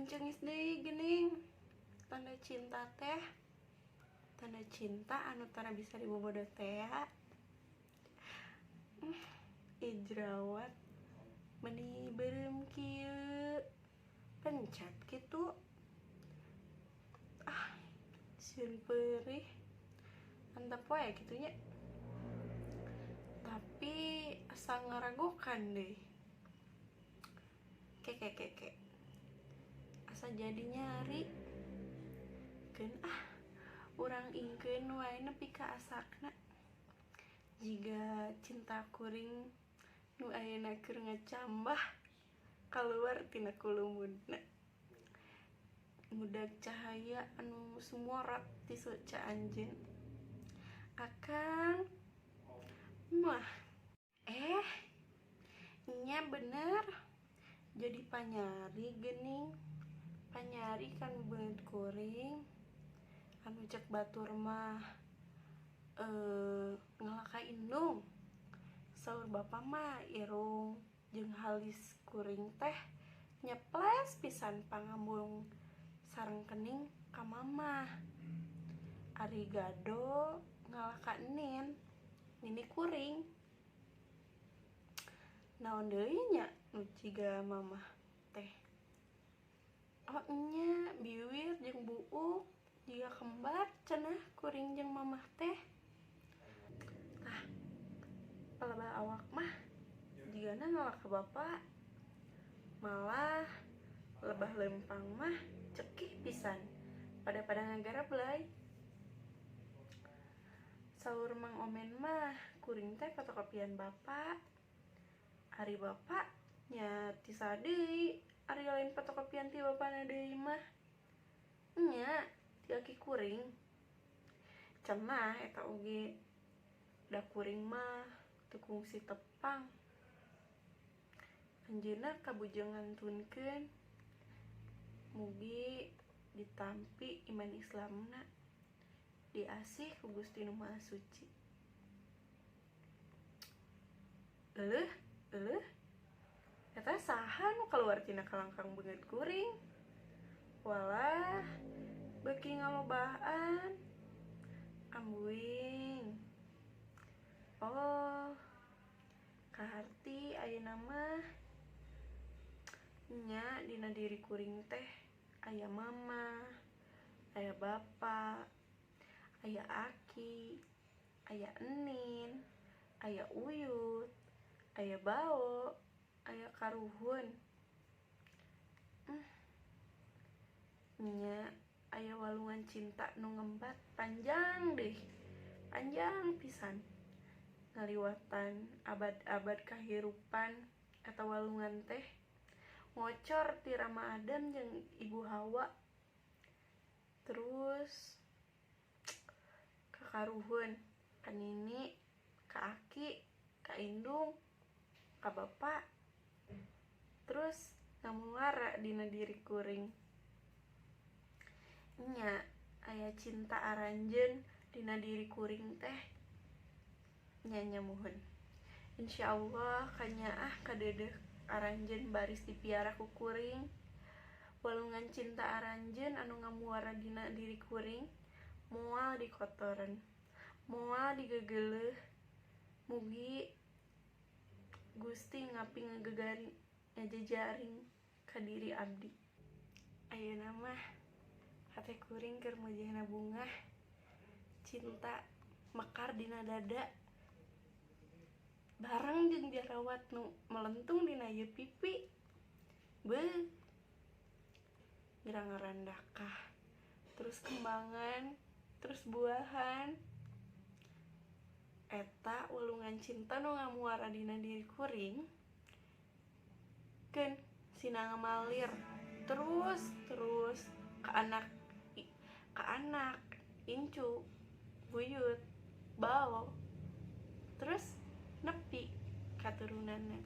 cengis deui geuning. Tanda cinta teh, tanda cinta anu tara bisa dibobodo teh. Ijrawat meni beureum kieu pencet gitu. Sieun peurih antep wae gitunya. Tapi asa ngaragokan deh. Kek asa jadi nyari keun urang ingkeun wae nepi ka asakna. Jiga cinta kuring nu ayeuna keur ngacambah kaluar tina kulumudna. Ngudag cahaya anu sumorot ti suca anjeun. Akang mah nya bener jadi panyari geuning. Panyari kan beungeut kuring anu cek batur mah ngalaka indung. Saur bapa mah irung jeung halis kuring teh nyeples pisan pangambung sareng kening ka mamah. Ari gado ngalaka nini kuring. Naon deui nya nu jiga mamah teh? Nya biwir jeung buuk jiga kembar cenah kuring jeung mamah teh. Palebah awak mah jigana ngalaka bapa. Malah lebah lempang mah cekih pisan pada ngagarap belai. Saur Mang Omen mah kuring teh fotokopian bapa. Ari bapa nya tisa deui, ari lain fotokopian ti bapana deui mah nya ti aki kuring. Cenah eta oge da kuring mah teu kungsi tepang. Anjeunna kabujang ngantunkeun mugi ditampi iman Islamna, diasih ku Gusti Nu Maha Suci. Eueuh eta saha nu kaluar tina kalangkang beungeut kuring? Walah beuki ngalobaan. Ambuing. Kaharti ayeuna mah nya dina diri kuring teh aya mama, aya bapa, aya aki, aya enin, aya uyut, aya bao, aya karuhun. Nya aya walungan cinta nu ngembat panjang deh, panjang pisan. Ngaliwatan abad-abad kahirupan eta walungan teh ngocor ti Rama Adam jeung Ibu Hawa. Terus ka karuhun, ka nini, ka aki, ka indung, ka bapa. Terus ngamuara dina diri kuring. Nya aya cinta aranjeun dina diri kuring teh. Nya muhun. Insyaallah kanyaah kadeudeuh aranjeun baris dipiara ku kuring. Walungan cinta aranjeun anu ngamuara dina diri kuring moal dikotoreun, moal digegeuleuh. Mugi Gusti ngapi ngagegaring ngajejaring ka diri abdi. Ayeuna mah hate kuring keur mujihna bungah cinta mekar dina dada. Bareng jeung jerawat nu melentung dina ieu pipi. Beuh. Ngarandakah. Terus kembangan, terus buahan. Eta walungan cinta nu ngamuara dina diri kuring. Keun sina ngamalir terus ka anak, incu, buyut, bao. Terus nepi katurunanna.